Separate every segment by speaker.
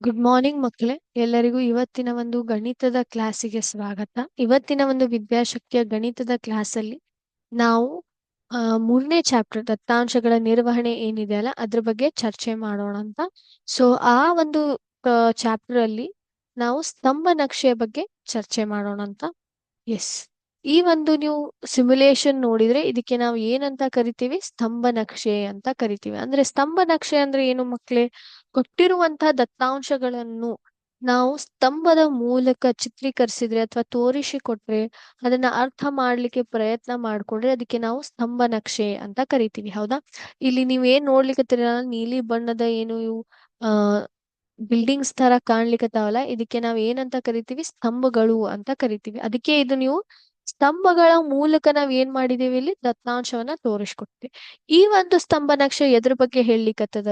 Speaker 1: Good morning ಮಕ್ಕಳೇ. ಎಲ್ಲರಿಗೂ ಇವತ್ತಿನ ಒಂದು ಗಣಿತದ ಕ್ಲಾಸಿಗೆ ಸ್ವಾಗತ. ಇವತ್ತಿನ ಒಂದು ವಿದ್ಯಾಶಕ್ತಿಯ ಗಣಿತದ ಕ್ಲಾಸಲ್ಲಿ ನಾವು ಮೂರನೇ ಚಾಪ್ಟರ್ ದತ್ತಾಂಶಗಳ ನಿರ್ವಹಣೆ ಏನಿದೆ ಅಲ್ಲ ಅದ್ರ ಬಗ್ಗೆ ಚರ್ಚೆ ಮಾಡೋಣ ಅಂತ. ಸೊ ಆ ಒಂದು ಚಾಪ್ಟರ್ ಅಲ್ಲಿ ನಾವು ಸ್ತಂಭ ನಕ್ಷೆಯ ಬಗ್ಗೆ ಚರ್ಚೆ ಮಾಡೋಣ ಅಂತ. ಎಸ್, ಈ ಒಂದು ನೀವು ಸಿಮ್ಯುಲೇಷನ್ ನೋಡಿದ್ರೆ ಇದಕ್ಕೆ ನಾವು ಏನಂತ ಕರಿತೀವಿ? ಸ್ತಂಭ ನಕ್ಷೆ ಅಂತ ಕರಿತೀವಿ. ಅಂದ್ರೆ ಸ್ತಂಭ ನಕ್ಷೆ ಅಂದ್ರೆ ಏನು ಮಕ್ಕಳೇ? ಕೊಟ್ಟಿರುವಂತಹ ದತ್ತಾಂಶಗಳನ್ನು ನಾವು ಸ್ತಂಭದ ಮೂಲಕ ಚಿತ್ರೀಕರಿಸಿದ್ರೆ ಅಥವಾ ತೋರಿಸಿಕೊಟ್ರೆ ಅದನ್ನ ಅರ್ಥ ಮಾಡ್ಲಿಕ್ಕೆ ಪ್ರಯತ್ನ ಮಾಡ್ಕೊಂಡ್ರೆ ಅದಕ್ಕೆ ನಾವು ಸ್ತಂಭ ನಕ್ಷೆ ಅಂತ ಕರಿತೀವಿ. ಹೌದಾ? ಇಲ್ಲಿ ನೀವ್ ಏನ್ ನೋಡ್ಲಿಕ್ಕೆ ನೀಲಿ ಬಣ್ಣದ ಏನು ಇವು ಆ ಬಿಲ್ಡಿಂಗ್ಸ್ ತರ ಕಾಣ್ಲಿಕ್ಕತ್ತಾವಲ್ಲ, ಇದಕ್ಕೆ ನಾವ್ ಏನಂತ ಕರಿತೀವಿ? ಸ್ತಂಭಗಳು ಅಂತ ಕರಿತೀವಿ. ಅದಕ್ಕೆ ಇದು ನೀವು ಸ್ತಂಭಗಳ ಮೂಲಕ ನಾವ್ ಏನ್ ಮಾಡಿದೀವಿ? ಇಲ್ಲಿ ದತ್ತಾಂಶವನ್ನ ತೋರಿಸ್ಕೊಡ್ತೀವಿ. ಈ ಒಂದು ಸ್ತಂಭ ನಕ್ಷೆ ಎದ್ರ ಬಗ್ಗೆ ಹೇಳಲಿಕ್ಕತ್ತದ?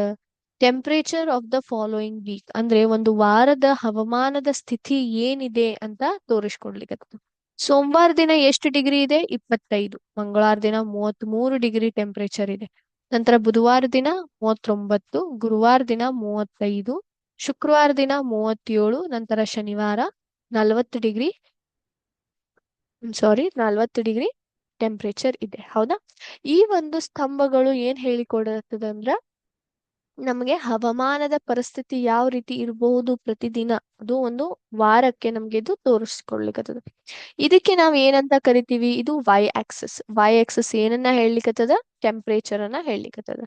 Speaker 1: Temperature of the following week ಅಂದ್ರೆ ಒಂದು ವಾರದ ಹವಾಮಾನದ ಸ್ಥಿತಿ ಏನಿದೆ ಅಂತ ತೋರಿಸ್ಕೊಡ್ಲಿಕ್ಕತ್ತದ. ಸೋಮವಾರ ದಿನ ಎಷ್ಟು ಡಿಗ್ರಿ ಇದೆ? 25. ಮಂಗಳವಾರ ದಿನ 33 ಡಿಗ್ರಿ ಟೆಂಪರೇಚರ್ ಇದೆ. ನಂತರ ಬುಧವಾರ ದಿನ 39, ಗುರುವಾರ ದಿನ 35, ಶುಕ್ರವಾರ ದಿನ 37, ನಂತರ ಶನಿವಾರ 40 ಡಿಗ್ರಿ 40 ಡಿಗ್ರಿ ಟೆಂಪರೇಚರ್ ಇದೆ. ಹೌದಾ? ಈ ಒಂದು ಸ್ತಂಭಗಳು ಏನ್ ಹೇಳಿಕೊಡತ್ತದಂದ್ರ ನಮಗೆ ಹವಾಮಾನದ ಪರಿಸ್ಥಿತಿ ಯಾವ ರೀತಿ ಇರಬಹುದು ಪ್ರತಿದಿನ, ಅದು ಒಂದು ವಾರಕ್ಕೆ ನಮ್ಗೆ ಇದು ತೋರಿಸ್ಕೊಡ್ಲಿಕ್ಕತ್ತದ. ಇದಕ್ಕೆ ನಾವ್ ಏನಂತ ಕರಿತೀವಿ? ಇದು ಆಕ್ಸಸ್. ಆಕ್ಸಸ್ ಏನನ್ನ ಹೇಳಲಿಕ್ಕತ್ತದ? ಟೆಂಪರೇಚರ್ ಅನ್ನ ಹೇಳಲಿಕ್ಕತ್ತದ.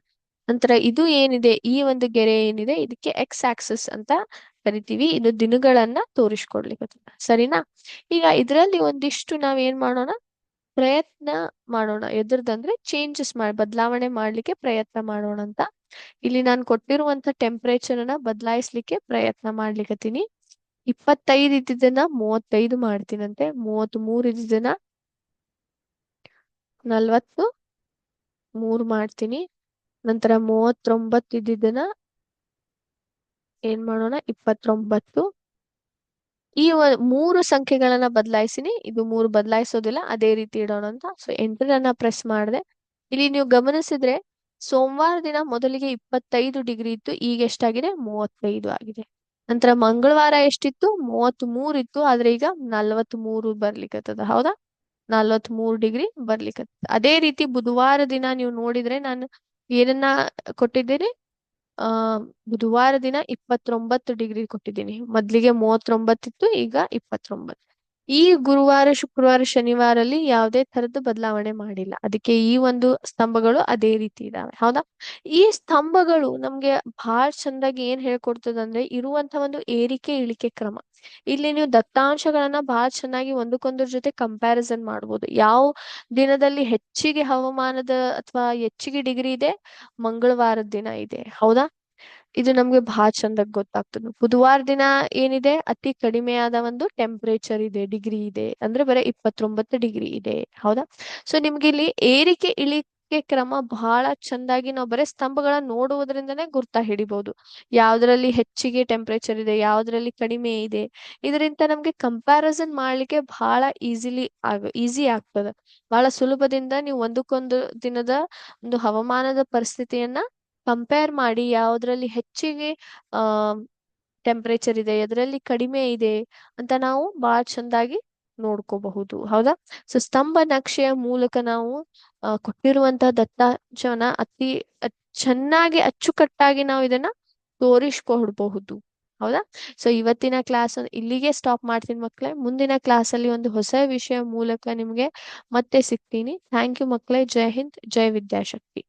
Speaker 1: ನಂತರ ಇದು ಏನಿದೆ, ಈ ಒಂದು ಗೆರೆ ಏನಿದೆ, ಇದಕ್ಕೆ ಆಕ್ಸಸ್ ಅಂತ ಕರಿತೀವಿ. ಇದು ದಿನಗಳನ್ನ ತೋರಿಸ್ಕೊಡ್ಲಿಕ್ಕತ್ತದ. ಸರಿನಾ? ಈಗ ಇದರಲ್ಲಿ ಒಂದಿಷ್ಟು ನಾವ್ ಏನ್ ಮಾಡೋಣ? ಪ್ರಯತ್ನ ಮಾಡೋಣ. ಎದ್ರದಂದ್ರೆ ಚೇಂಜಸ್ ಬದಲಾವಣೆ ಮಾಡ್ಲಿಕ್ಕೆ ಪ್ರಯತ್ನ ಮಾಡೋಣ ಅಂತ. ಇಲ್ಲಿ ನಾನು ಕೊಟ್ಟಿರುವಂತ ಟೆಂಪರೇಚರ್ ಅನ್ನ ಬದಲಾಯಿಸ್ಲಿಕ್ಕೆ ಪ್ರಯತ್ನ ಮಾಡ್ಲಿಕತ್ತೀನಿ. 25 ಇದ್ದಿದ್ದನ್ನ 35 ಮಾಡ್ತೀನಂತೆ. 33 ಇದ್ದಿದ್ದನ್ನ 43 ಮಾಡ್ತೀನಿ. ನಂತರ 39 ಇದ್ದಿದ್ದನ್ನ ಏನ್ ಮಾಡೋಣ? 29. ಈ ಮೂರು ಸಂಖ್ಯೆಗಳನ್ನ ಬದಲಾಯಿಸಿನಿ. ಇದು 3 ಬದಲಾಯಿಸೋದಿಲ್ಲ, ಅದೇ ರೀತಿ ಇಡೋಣ ಅಂತ. ಸೊ ಎಂಟರನ್ನ ಪ್ರೆಸ್ ಮಾಡಿದೆ. ಇಲ್ಲಿ ನೀವು ಗಮನಿಸಿದ್ರೆ ಸೋಮವಾರ ದಿನ ಮೊದಲಿಗೆ 25 ಡಿಗ್ರಿ ಇತ್ತು, ಈಗ ಎಷ್ಟಾಗಿದೆ? 35 ಆಗಿದೆ. ನಂತರ ಮಂಗಳವಾರ ಎಷ್ಟಿತ್ತು? 33 ಇತ್ತು, ಆದ್ರೆ ಈಗ 43 ಬರ್ಲಿಕ್ಕತ್ತದ. ಹೌದಾ? 43 ಡಿಗ್ರಿ ಬರ್ಲಿಕ್ಕತ್ತದ. ಅದೇ ರೀತಿ ಬುಧವಾರ ದಿನ ನೀವು ನೋಡಿದ್ರೆ ನಾನು ಏನನ್ನ ಕೊಟ್ಟಿದ್ದೇನೆ? ಆ ಬುಧವಾರ ದಿನ 29 ಡಿಗ್ರಿ ಕೊಟ್ಟಿದ್ದೀನಿ. ಮೊದ್ಲಿಗೆ 39 ಇತ್ತು, ಈಗ 29. ಈ ಗುರುವಾರ, ಶುಕ್ರವಾರ, ಶನಿವಾರಲ್ಲಿ ಯಾವುದೇ ತರದ್ದು ಬದಲಾವಣೆ ಮಾಡಿಲ್ಲ. ಅದಕ್ಕೆ ಈ ಒಂದು ಸ್ತಂಭಗಳು ಅದೇ ರೀತಿ ಇದಾವೆ. ಹೌದಾ? ಈ ಸ್ತಂಭಗಳು ನಮ್ಗೆ ಬಹಳ ಚಂದಾಗಿ ಏನ್ ಹೇಳ್ಕೊಡ್ತದಂದ್ರೆ ಇರುವಂತ ಒಂದು ಏರಿಕೆ ಇಳಿಕೆ ಕ್ರಮ. ಇಲ್ಲಿ ನೀವು ದತ್ತಾಂಶಗಳನ್ನ ಬಹಳ ಚೆನ್ನಾಗಿ ಒಂದಕ್ಕೊಂದ್ರ ಜೊತೆ ಕಂಪ್ಯಾರಿಸನ್ ಮಾಡ್ಬೋದು. ಯಾವ ದಿನದಲ್ಲಿ ಹೆಚ್ಚಿಗೆ ಹವಾಮಾನದ ಅಥವಾ ಹೆಚ್ಚಿಗೆ ಡಿಗ್ರಿ ಇದೆ? ಮಂಗಳವಾರದ ದಿನ ಇದೆ. ಹೌದಾ? ಇದು ನಮ್ಗೆ ಬಹಳ ಚಂದಾಗ ಗೊತ್ತಾಗ್ತದೆ. ಬುಧವಾರ ದಿನ ಏನಿದೆ? ಅತಿ ಕಡಿಮೆಯಾದ ಒಂದು ಟೆಂಪರೇಚರ್ ಇದೆ, ಡಿಗ್ರಿ ಇದೆ, ಅಂದ್ರೆ ಬರೀ 29 ಡಿಗ್ರಿ ಇದೆ. ಹೌದಾ? ಸೊ ನಿಮ್ಗೆ ಇಲ್ಲಿ ಏರಿಕೆ ಇಳಿಕೆ ಕ್ರಮ ಬಹಳ ಚಂದಾಗಿ ನಾವು ಬರೀ ಸ್ತಂಭಗಳನ್ನ ನೋಡುವುದರಿಂದನೇ ಗುರ್ತಾ ಹಿಡಿಬಹುದು. ಯಾವ್ದ್ರಲ್ಲಿ ಹೆಚ್ಚಿಗೆ ಟೆಂಪರೇಚರ್ ಇದೆ, ಯಾವ್ದ್ರಲ್ಲಿ ಕಡಿಮೆ ಇದೆ. ಇದರಿಂದ ನಮ್ಗೆ ಕಂಪ್ಯಾರಿಸನ್ ಮಾಡ್ಲಿಕ್ಕೆ ಬಹಳ ಈಸಿ ಆಗ್ತದೆ. ಬಹಳ ಸುಲಭದಿಂದ ನೀವು ಒಂದಕ್ಕೊಂದು ದಿನದ ಒಂದು ಹವಾಮಾನದ ಪರಿಸ್ಥಿತಿಯನ್ನ ಕಂಪೇರ್ ಮಾಡಿ ಯಾವ್ದ್ರಲ್ಲಿ ಹೆಚ್ಚಿಗೆ ಆ ಟೆಂಪರೇಚರ್ ಇದೆ, ಎದ್ರಲ್ಲಿ ಕಡಿಮೆ ಇದೆ ಅಂತ ನಾವು ಬಹಳ ಚಂದಾಗಿ ನೋಡ್ಕೋಬಹುದು. ಹೌದಾ? ಸೊ ಸ್ತಂಭ ನಕ್ಷೆಯ ಮೂಲಕ ನಾವು ಕೊಟ್ಟಿರುವಂತಹ ದತ್ತಾಂಶವನ್ನ ಚೆನ್ನಾಗಿ ಅಚ್ಚುಕಟ್ಟಾಗಿ ನಾವು ಇದನ್ನ ತೋರಿಸ್ಕೊಡ್ಬಹುದು. ಹೌದಾ? ಸೊ ಇವತ್ತಿನ ಕ್ಲಾಸ್ ಇಲ್ಲಿಗೆ ಸ್ಟಾಪ್ ಮಾಡ್ತೀನಿ ಮಕ್ಕಳೇ. ಮುಂದಿನ ಕ್ಲಾಸ್ ಅಲ್ಲಿ ಒಂದು ಹೊಸ ವಿಷಯ ಮೂಲಕ ನಿಮ್ಗೆ ಮತ್ತೆ ಸಿಗ್ತೀನಿ. ಥ್ಯಾಂಕ್ ಯು ಮಕ್ಕಳೇ. ಜೈ ಹಿಂದ್, ಜೈ ವಿದ್ಯಾಶಕ್ತಿ.